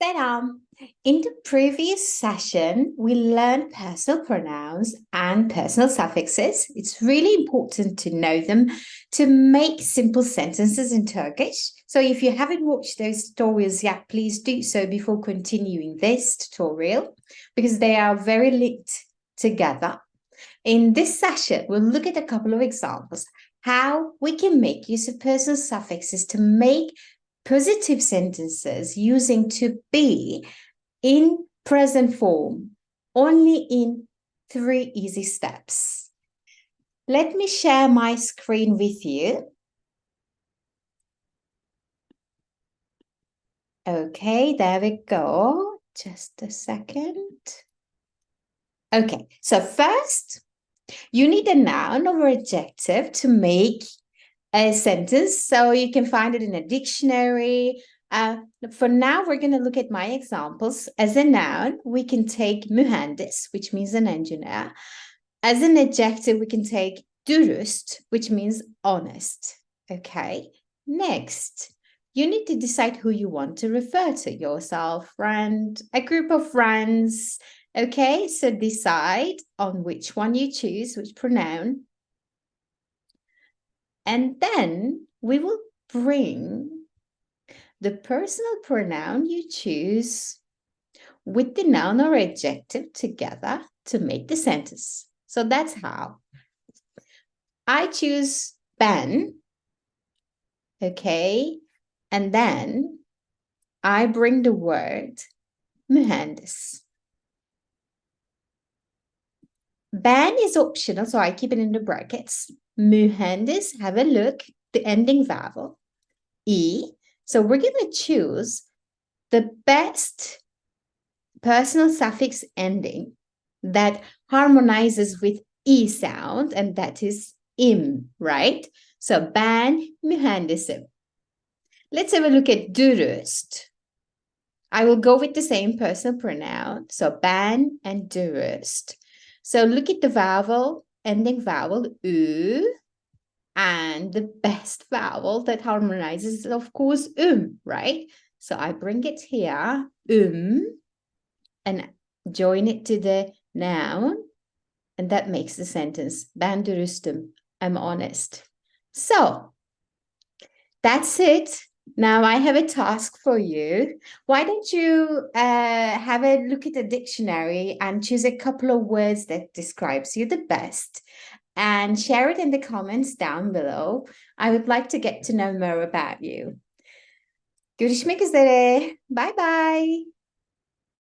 Selam. In the previous session, we learned personal pronouns and personal suffixes. It's really important to know them to make simple sentences in Turkish. So if you haven't watched those tutorials yet, please do so before continuing this tutorial because they are very linked together. In this session, we'll look at a couple of examples how we can make use of personal suffixes to make positive sentences using to be in present form, only in 3 easy steps. Let me share my screen with you. Okay, there we go. Just a second. Okay, so first, you need a noun or adjective to make a sentence, so you can find it in a dictionary. For now, we're going to look at my examples. As a noun, we can take mühendis, which means an engineer. As an adjective, we can take dürüst, which means honest. Okay, next, you need to decide who you want to refer to, yourself, friend, a group of friends. Okay, so decide on which one you choose, which pronoun. And then we will bring the personal pronoun you choose with the noun or adjective together to make the sentence. So that's how. I choose ben, okay, and then I bring the word mühendis. Ben is optional, so I keep it in the brackets. Mühendis, have a look, the ending vowel, E. So we're going to choose the best personal suffix ending that harmonizes with E sound, and that is im, right? So ben mühendisim. Let's have a look at dürüst. I will go with the same personal pronoun. So ben and dürüst. So look at the vowel, ending vowel, ü, and the best vowel that harmonizes is, of course, right? So I bring it here, and join it to the noun, and that makes the sentence, ben dürüstüm, I'm honest. So that's it. Now I have a task for you. Why don't you have a look at the dictionary and choose a couple of words that describes you the best and share it in the comments down below. I would like to get to know more about you. Görüşmek üzere. Bye bye.